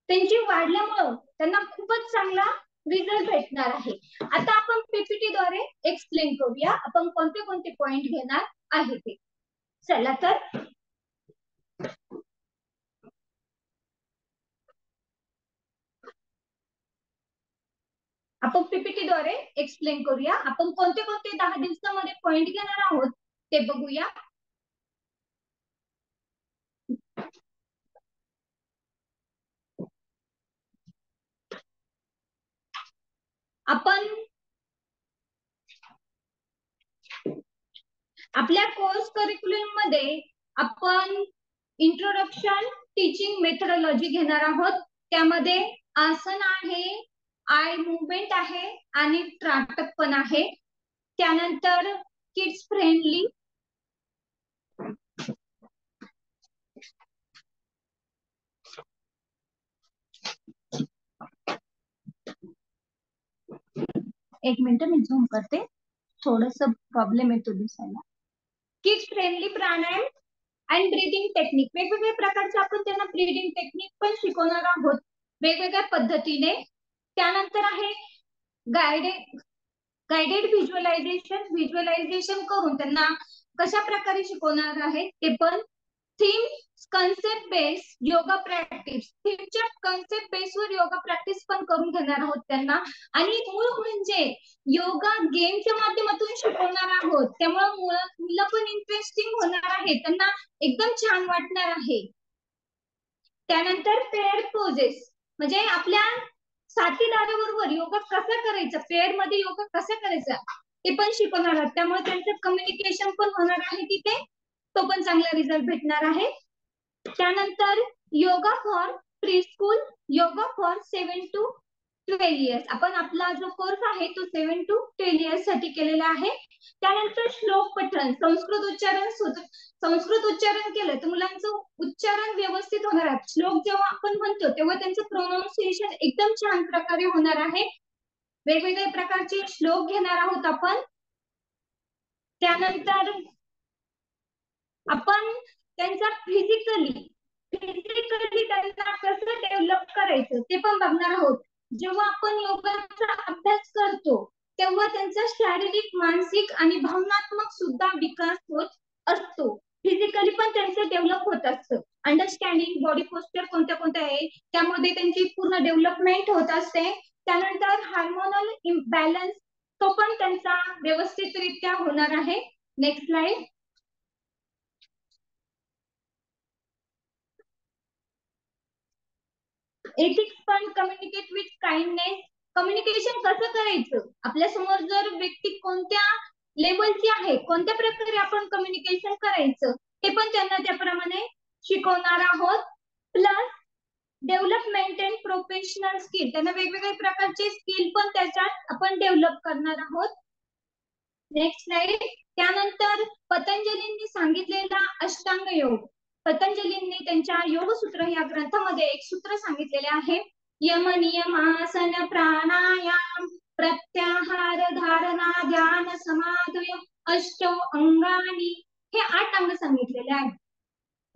त्यांची वाढल्यामुळं त्यांना खूपच चांगला रिझल्ट भेटणार आहे. आता आपण पीपीटी द्वारे एक्सप्लेन करूया आपण कोणते कोणते पॉइंट घेणार आहे ते. चला तर आपण पीपीटी द्वारे एक्सप्लेन करूया. आपण कोणते कोणते 10 दिवसामध्ये पॉइंट घेणार आहोत ते बघूया. आपण आपल्या कोर्स करिक्युलम मध्ये आपण इंट्रोडक्शन टीचिंग मेथडॉलॉजी घेणार आहोत. त्यामध्ये आसन आहे, आय मुवमेंट आहे आणि त्राटक पण आहे. त्यानंतर किड्स फ्रेंडली, एक मिनिट मी झूम करते, थोडस प्रॉब्लेम येतो दिसायला. Kids friendly pranayama and breathing technique, वेगवेगळ्या प्रकारचे आपण त्यांना ब्रीदिंग टेक्निक पण शिकवणार आहोत वेगवेगळ्या पद्धतीने. त्यानंतर आहे गायडेड व्हिज्युअलायझेशन करून त्यांना कशा प्रकारे शिकवणार आहे ते पण. Theme concept base yoga practice, थीमच्या कन्सेप्ट बेसवर योगा प्रॅक्टिस पण करून घेणार आहोत त्यांना. आणि मूळ म्हणजे योगा गेमच्या माध्यमातून शिकवणार आहोत, त्यामुळे मुलं पण इंटरेस्टिंग होणार आहे, त्यांना एकदम छान वाटणार आहे. त्यानंतर पेअर पोजेस, म्हणजे आपल्या साथीदाराबरोबर योगा कसा करायचा, पेअर मध्ये योगा कसा करायचा ते पण शिकवणार आहोत. त्यामुळे त्यांचं कम्युनिकेशन पण होणार आहे तिथे, तो पण चांगला रिझल्ट भेटणार आहे. त्यानंतर yoga for pre school, yoga for 7 to 12 years, आपण आपला जो कोर्स आहे तो 7 to 12 years साठी केलेला आहे. त्यानंतर श्लोक पठण, संस्कृत उच्चारण केलं तर मुलांचं उच्चारण व्यवस्थित होणार आहे. श्लोक जेव्हा आपण म्हणतो तेव्हा त्यांचं प्रोनाऊन्सिएशन एकदम छान प्रकारे होणार आहे. वेगवेगळ्या प्रकारचे श्लोक घेणार आहोत आपण. त्यानंतर आपण त्यांचा फिजिकली त्यांना कसं डेव्हलप करायचं ते पण बघणार आहोत. जेव्हा आपण योगाचा अभ्यास करतो तेव्हा त्यांचा शारीरिक, मानसिक आणि भावनात्मक सुद्धा विकास होत असतो. फिजिकली पण त्यांचं डेव्हलप होत असतं. अंडरस्टँडिंग बॉडी पोस्चर कोणत्या कोणत्या आहे त्यामध्ये त्यांची पूर्ण डेव्हलपमेंट होत असते. त्यानंतर हार्मोनल इम्बॅलन्स, तो पण त्यांचा व्यवस्थितरित्या होणार आहे. Next slide. एथिक्स पण, कम्युनिकेट विथ काइंडनेस, कम्युनिकेशन कसं करायचं, आपल्या समोर जर व्यक्ती कोणत्या लेवलची आहे, कोणत्या प्रकारे आपण कम्युनिकेशन करायचं ते पण त्यांना त्याप्रमाणे शिकवणार आहोत. Plus development and professional skill, त्यांना वेगवेगळ्या प्रकारचे स्किल पण त्याच्यात आपण डेव्हलप करणार आहोत. Next slide. त्यानंतर पतंजलींनी सांगितलेला अष्टांग योग, पतंजलींनी त्यांच्या योगसूत्र या ग्रंथामध्ये एक सूत्र सांगितलेले आहे. यम नियम आसन प्राणायाम प्रत्याहार धारणा ध्यान समाधय अष्टौ अंगानी, हे 8 अंग सांगितलेले आहेत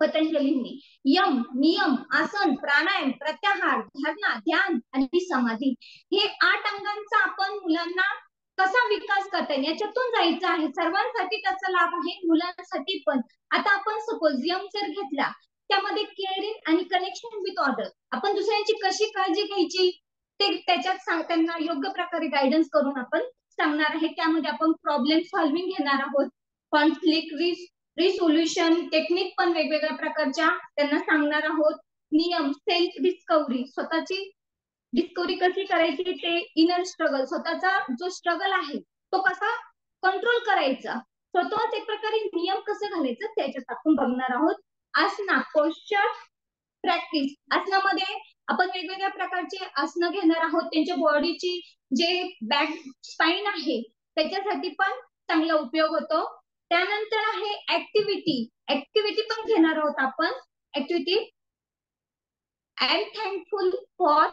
पतंजलींनी. यम नियम आसन प्राणायाम प्रत्याहार धारणा ध्यान आणि समाधी, हे 8 अंगांचा आपण मुलांना कसा विकास करता येईल याच्यातून जायचं आहे. सर्वांसाठी त्याचा लाभ आहे, मुलांसाठी पण. आता आपण सपोज यम जर घेतला त्यामध्ये केअरिंग आणि कनेक्शन विथ ऑर्डर, आपण दुसऱ्यांची कशी काळजी घ्यायची ते त्याच्यात त्यांना योग्य प्रकारे गायडन्स करून आपण सांगणार आहे. त्यामध्ये आपण प्रॉब्लेम सॉल्विंग घेणार आहोत, कॉन्फ्लिक्ट रिसोल्युशन टेक्निक पण वेगवेगळ्या प्रकारच्या त्यांना सांगणार आहोत. नियम सेल्फ डिस्कव्हरी, स्वतःची डिस्कव्हरी कशी करायची, ते इनर स्ट्रगल, स्वतःचा जो स्ट्रगल आहे तो कसा कंट्रोल करायचा, स्वतःच एक प्रकारे नियम कसं घालायचं त्याच्यात आपण बघणार आहोत. आसना पोश्चर प्रॅक्टिस, आसनामध्ये आपण वेगवेगळ्या प्रकारचे आसनं घेणार आहोत, त्यांच्या बॉडीची जे बॅक स्पाइन आहे त्याच्यासाठी पण चांगला उपयोग होतो. त्यानंतर आहे ऍक्टिव्हिटी पण घेणार आहोत आपण. Activity I am thankful for,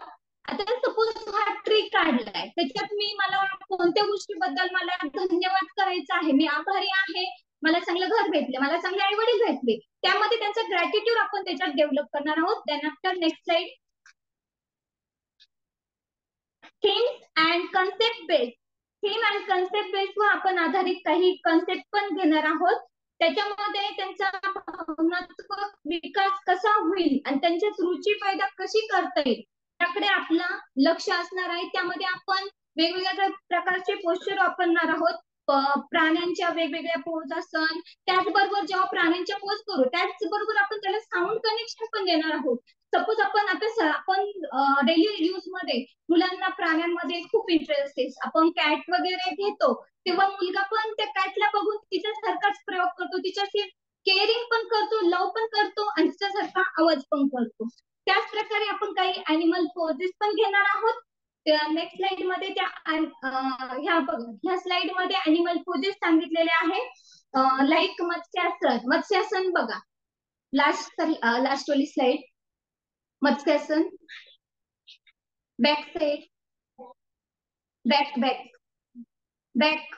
आता सपोज हा ट्री काढलाय त्याच्यात मला कोणत्या गोष्टीबद्दल मला धन्यवाद करायचा आहे, मी आभारी आहे, मला चांगलं घर भेटले, मला चांगले आई वडील भेटले, त्यामध्ये त्यांचा ग्रॅटिट्यूड आपण त्याच्यात डेव्हलप करणार आहोत. त्यानंतर next slide. Themes and concept based. Theme and concept based वर आपण आधारित काही कन्सेप्ट पण घेणार आहोत. त्याच्यामध्ये त्यांचा भावनात्मक विकास कसा होईल आणि त्यांच्यात रुची पैदा कशी करता येईल त्याकडे आपलं लक्ष असणार आहे. त्यामध्ये आपण वेगवेगळ्या प्रकारचे पोस्चर वापरणार आहोत. प्राण्यांच्या वेगवेगळ्या पोज असन, त्याचबरोबर जेव्हा प्राण्यांच्या पोज करू त्याचबरोबर आपण त्याला साऊंड कनेक्शन पण देणार आहोत. सपोज आपण डेली यूज मध्ये मुलांना प्राण्यांमध्ये खूप इंटरेस्ट असते. आपण कॅट वगैरे घेतो तेव्हा मुलगा पण त्या कॅटला बघून तिच्यासारखाच प्रयोग करतो, तिच्याशी केअरिंग पण करतो, लव पण करतो आणि तिच्यासारखा आवाज पण करतो. त्याच प्रकारे आपण काही अॅनिमल पोजेस पण घेणार आहोत. नेक्स्ट स्लाइड मध्ये ह्या स्लाइड मध्ये अॅनिमल पोजेस सांगितलेले आहे. लाईक मत्स्यासन. मत्स्यासन बघा, लास्ट वाली slide. Matsyasana, back side, back back back.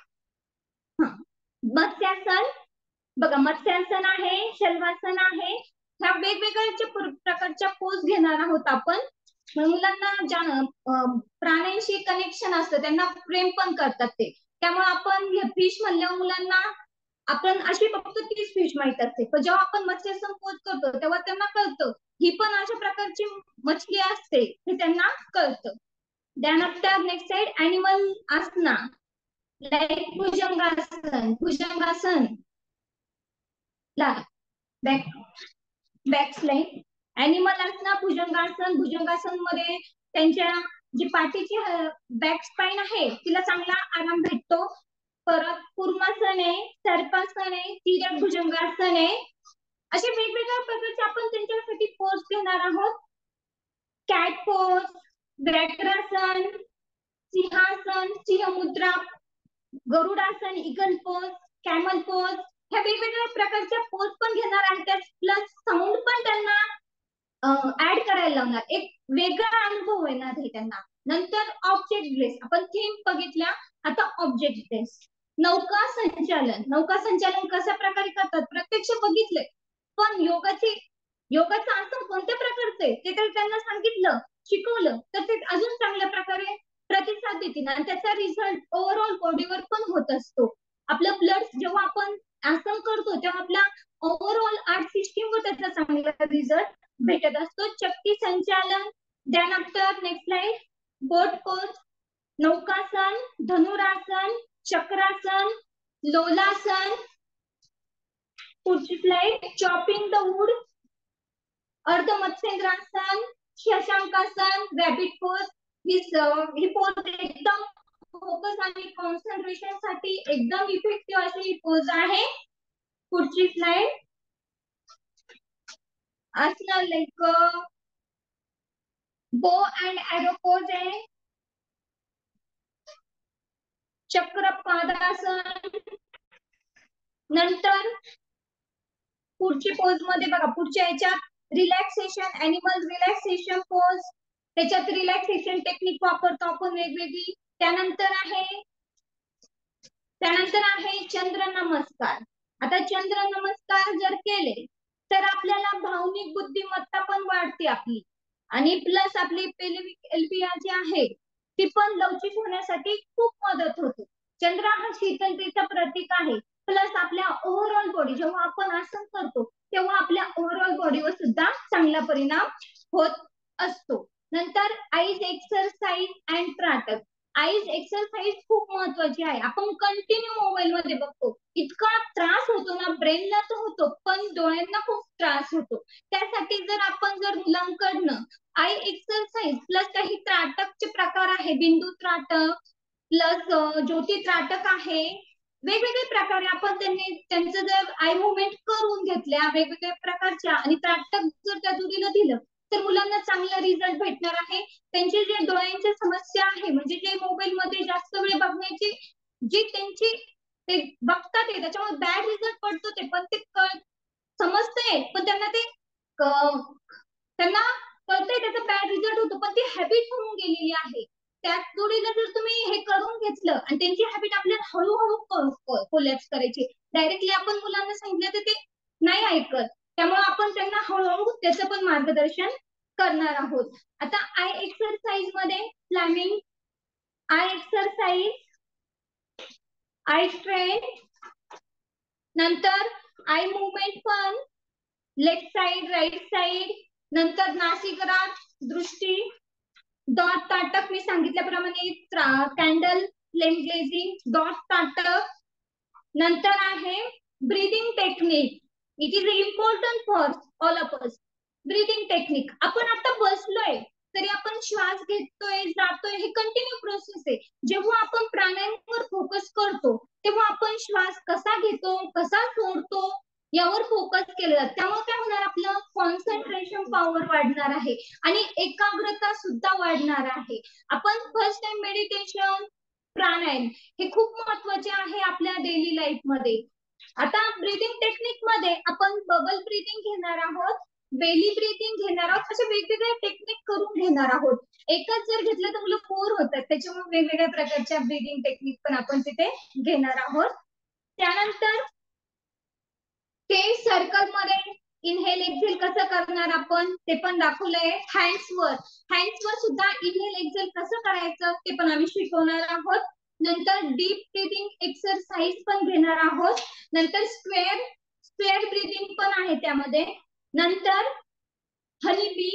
Matsyasana बघा, मत्स्यासन आहे, शल्वासन आहे. ह्या वेगवेगळ्या प्रकारच्या पोज घेणार आहोत आपण. मुलांना प्राण्यांशी कनेक्शन असतं, त्यांना प्रेम पण करतात ते. त्यामुळे आपण फिश म्हणल्यावर मुलांना आपण अशी फक्त तीच फिश माहित असते, पण जेव्हा आपण मत्स्यासन पोज करतो तेव्हा त्यांना कळतं ही पण अशा प्रकारची मछली असते हे त्यांना कळतं. त्यानंतर नेक्स्ट साइड अॅनिमल आसना, लाईक भुजंगासन. भुजंगासन बॅक बॅक स्लाइड. अॅनिमल आसना, भुजंगासन. भुजंगासन मध्ये त्यांच्या जी पाठीची बॅक स्पाइन आहे तिला चांगला आराम भेटतो. परत कूर्मासन आहे, सर्पासन आहे, तिर्यक भुजंगासन आहे. असे वेगवेगळ्या प्रकारचे आपण त्यांच्यासाठी पोज घेणार आहोत. कॅट पोज, व्याघ्रासन, सिंहासन, सिंहमुद्रा, गरुडासन, इगल पोज, कॅमल पोज. ह्या वेगवेगळ्या प्रकारच्या पोज पण घेणार आहे. त्यात प्लस साऊंड पण त्यांना ऍड करायला लावणार. एक वेगळा अनुभव येणार आहे त्यांना. नंतर ऑब्जेक्ट बेस. आपण थीम बघितल्या, आता ऑब्जेक्ट बेस. नौका संचालन. नौका संचालन कशा प्रकारे करतात प्रत्यक्ष बघितले, पण योगाचं आसन कोणत्या प्रकारचं आहे ते तर त्यांना सांगितलं, शिकवलं तर ते अजून चांगल्या प्रकारे प्रतिसाद देतील आणि त्याचा रिझल्ट ओव्हरऑल बॉडीवर पण होत असतो. आपलं ब्लड जेव्हा आपण आसन करतो तेव्हा आपल्या ओव्हरऑल आर्ट सिस्टीम वर त्याचा चांगला रिझल्ट भेटत असतो. चक्की संचालन. त्यानंतर नेक्स्ट स्लाइड, बोट पोज, नौकासन, धनुरासन, चक्रासन, लोलासन. पुढची स्लाइड, चॉपिंग द वूड, अर्ध मत्स्येंद्रासन, शशांकासन, रॅबिट पोज. ही पोज एकदम फोकस आणि कॉन्सन्ट्रेशन साठी एकदम इफेक्टिव्ह अशी ही पोज आहे. पुढची स्लाइड, असणार लाईक बो अँड एरो पोज आहे. चक्रपादासन. नंतर पुढची पोज मध्ये बघा, पुढच्या याच्यात रिलॅक्सेशन, अॅनिमल रिलॅक्सेशन पोज. त्याच्यात रिलॅक्सेशन टेक्निक वापरतो आपण वेगवेगळी. त्यानंतर आहे चंद्र नमस्कार. आता चंद्र नमस्कार जर केले तर आपल्याला भावनिक बुद्धिमत्ता पण वाढते आपली, आणि प्लस आपली पेल्विक एल्बिया जी आहे ती पण लवचिक होण्यासाठी खूप मदत होते. चंद्र हा शीतलतेचा प्रतीक आहे. प्लस आपल्या ओव्हरऑल बॉडी जेव्हा आपण आसन करतो तेव्हा आपल्या ओव्हरऑल बॉडीवर सुद्धा चांगला परिणाम होत असतो. नंतर आईज एक्सरसाइज अँड त्राटक. आईज एक्सरसाइज खूप महत्वाची आहे. आपण कंटिन्यू मोबाईल मध्ये बघतो, इतका त्रास होतो ना ब्रेनला तर होतो, पण डोळ्यांना खूप त्रास होतो. त्यासाठी जर मुलांकडनं आई एक्सरसाइज प्लस काही त्राटकचे प्रकार आहे, बिंदू त्राटक प्लस ज्योती त्राटक आहे, वेगवेगळे प्रकारे आपण त्यांचं जर आय मुवमेंट करून घेतल्या वेगवेगळ्या प्रकारच्या आणि त्राटक जर त्या जोडीला दिलं तर मुलांना चांगला रिझल्ट भेटणार आहे. त्यांची जे डोळ्यांची समस्या आहे, म्हणजे जे मोबाईल मध्ये जास्त वेळ बघण्याची जी त्यांची ते बघतात आहे त्याच्यामुळे बॅड रिझल्ट पडतो ते, पण ते समजतंय पण त्यांना कळतंय त्याचा बॅड रिझल्ट होतो, पण ती हॅबिट होऊन गेलेली आहे. त्याच जोडीला जर तुम्ही हे करून घेतलं आणि त्यांची हॅबिट आपल्याला हळूहळू कोलॅप्स करायची, डायरेक्टली आपण मुलांना सांगितलं तर ते नाही ऐकत. त्यामुळे आपण त्यांना हळूहळू त्याचं पण मार्गदर्शन करणार आहोत. आता आय एक्सरसाइज मध्ये फ्लॅमिंग, आय एक्सरसाइज, आय स्ट्रेन, नंतर आय मुवमेंट पण, लेफ्ट साइड राइट साइड, नंतर नासिकाग्रात दृष्टी, डॉट ताटक मी सांगितल्याप्रमाणे कॅन्डल फ्लेम ग्लेझिंग, डॉट ताटक. नंतर आहे breathing technique. It is important for all of us. Breathing technique, आपण आता बसलोय तरी आपण श्वास घेतोय जातोय, हे कंटिन्यू प्रोसेस आहे. जेव्हा आपण प्राणायामवर फोकस करतो तेव्हा आपण श्वास कसा घेतो कसा सोडतो यावर फोकस केला जातो. त्यामुळे काय होणार, आपलं कॉन्सन्ट्रेशन पॉवर वाढणार आहे आणि एकाग्रता सुद्धा वाढणार आहे. आपण फर्स्ट टाइम मेडिटेशन, प्राणायाम हे खूप महत्वाचे आहे आपल्या डेली लाईफ मध्ये. आता ब्रीदिंग टेक्निक मध्ये आपण बबल ब्रीदिंग घेणार आहोत, बेली ब्रीदिंग घेणार आहोत, असे वेगवेगळे टेक्निक करून घेणार आहोत. एकच जर घेतलं तर मुलं बोर होतात, त्याच्यामुळे वेगवेगळ्या प्रकारच्या ब्रीदिंग टेक्निक पण आपण तिथे घेणार आहोत. त्यानंतर ते सर्कल मध्ये इनहेल एक्झेल कसं करणार आपण ते पण दाखवलंय. हँड्सवर सुद्धा इनहेल एक्झेल कसं करायचं ते पण आम्ही शिकवणार आहोत. नंतर डीप ब्रीदिंग एक्सरसाइज पण घेणार आहोत. नंतर स्क्वेअर ब्रीदिंग पण आहे त्यामध्ये. नंतर हनी बी.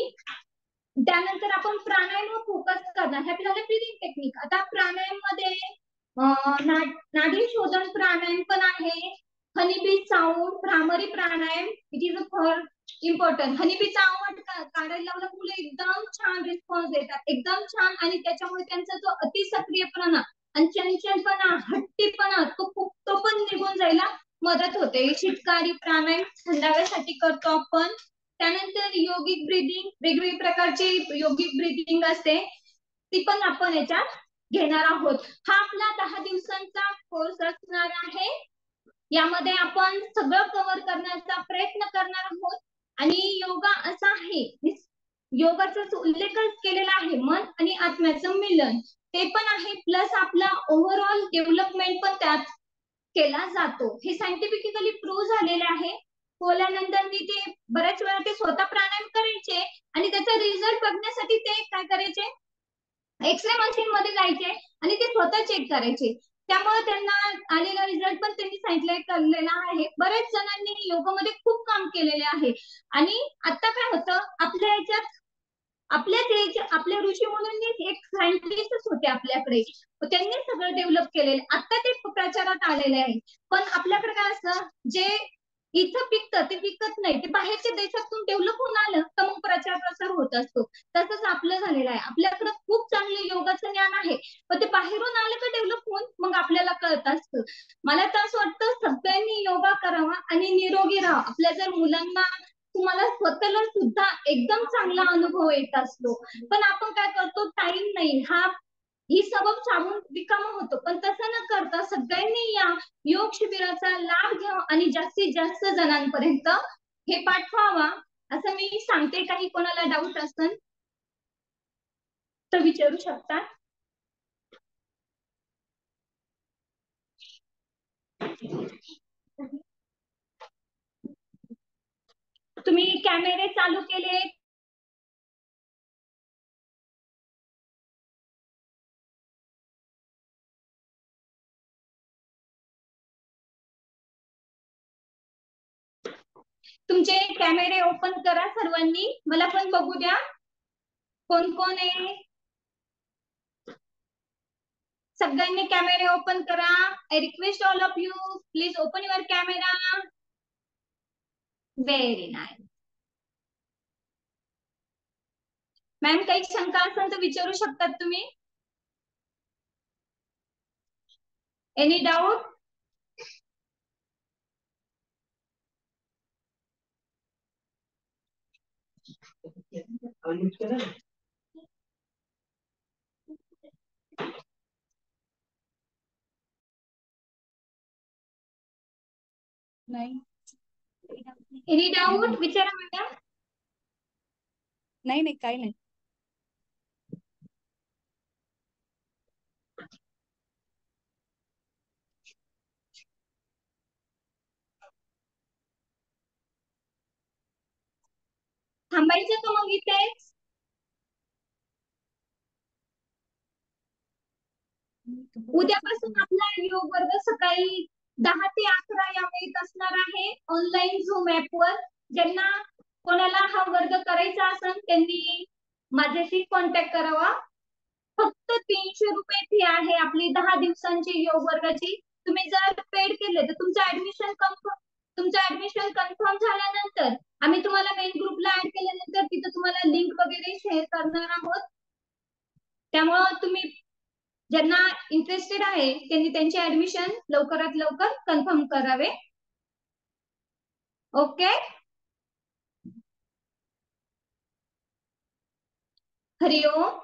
त्यानंतर आपण प्राणायामवर फोकस करणार. हे आपल्याला ब्रीदिंग टेक्निक. आता प्राणायाम मध्ये नाडी शोधन प्राणायाम पण आहे. हनीबी साऊंड, भ्रामरी प्राणायाम, इट इज फॉर इम्पॉर्टंट. हनीबीचा आवाज काढायला लावला मुलं एकदम छान रिस्पॉन्स देतात, एकदम छान. आणि त्याच्यामुळे त्यांचा जो अतिसक्रियपणा आणि चंचलपणा, हट्टीपणा तो पण निघून जायला मदत होते. शिटकारी प्राणायाम थंडाव्यासाठी करतो आपण. त्यानंतर योगिक ब्रीदिंग, वेगवेगळ्या प्रकारची योगिक ब्रीदिंग असते, ती पण आपण याच्यात घेणार आहोत. हा आपला 10 दिवसांचा कोर्स असणार आहे. यामध्ये आपण सगळं कव्हर करण्याचा प्रयत्न करणार आहोत. आणि योगा असा आहे, योगाचा उल्लेख केलेला आहे, मन आणि आत्म्याचं मिलन ते पण आहे. प्लस आपला ओव्हरऑल डेव्हलपमेंट पण त्यात केला जातो. हे सायंटिफिकली प्रूव्ह झालेले आहे. कोल्यानंतर ते बऱ्याच वेळा ते स्वतः प्राणायाम करायचे आणि त्याचा रिझल्ट बघण्यासाठी ते काय करायचे, एक्सरे मशीन मध्ये जायचे आणि ते स्वतः चेक करायचे. त्यामुळे त्यांना आलेला रिझल्ट पण त्यांनी सांगितलेला आहे. बऱ्याच जणांनी योगामध्ये खूप काम केलेले आहे. आणि आता काय होतं, आपल्या याच्यात आपल्या ऋषी मुनींनी एक सायंटिस्टच होते आपल्याकडे, त्यांनी सगळं डेव्हलप केलेलं. आता ते प्रचारात आलेले आहे. पण आपल्याकडे काय असतं, जे इथं पिकतं ते पिकत नाही, ते बाहेरच्या देशातून डेव्हलप होऊन आलं तर मग प्रचार प्रसार होत असतो. तसंच आपलं झालेलं आहे. आपल्याकडे खूप चांगले योगाचं ज्ञान आहे, पण ते बाहेरून आलं का डेव्हलप होऊन मग आपल्याला कळत असतं. मला तर असं वाटतं सगळ्यांनी योगा करावा आणि निरोगी राहा. आपल्या जर मुलांना, तुम्हाला स्वतःला सुद्धा एकदम चांगला अनुभव येत असतो, पण आपण काय करतो, टाइम नाही, ही सबब सांगून रिकामा होतो. पण तसं न करता सगळ्यांनी या योग शिबिराचा लाभ घ्यावा आणि जास्तीत जास्त जणांपर्यंत हे पाठवावा असं मी सांगते. काही कोणाला डाऊट असेल तर विचारू शकता. तुम्ही कॅमेरे चालू केले? तुमचे कॅमेरे ओपन करा सर्वांनी, मला पण बघू द्या कोण कोण आहे. सगळ्यांनी कॅमेरे ओपन करा. I request all of you, please open your camera. Very nice. Ma'am काही शंका असेल तर विचारू शकतात तुम्ही. Any doubt? नाही. एनी डाऊट विचारा मॅडम. नाही नाही, काही नाही. थांबायचं का मग इथे? उद्यापासून आपला योग वर्ग सकाळी 10 ते 11 या वेळेत असणार आहे ऑनलाईन झूम ऍपवर. ज्यांना कोणाला हा वर्ग करायचा असेल त्यांनी माझ्याशी कॉन्टॅक्ट करावा. फक्त 300 रुपये फी आहे आपली 10 दिवसांची योग वर्गाची. तुम्ही जर पेड केले तर तुमचं ऍडमिशन कन्फर्म झाल्यानंतर आम्ही तुम्हाला मेन ग्रुपला ऍड केल्यानंतर तिथे तुम्हाला लिंक वगैरे शेअर करणार आहोत. त्यामुळं तुम्ही ज्यांना इंटरेस्टेड आहे त्यांनी त्यांचे ऍडमिशन लवकरात लवकर कन्फर्म करावे. ओके. हरिओम.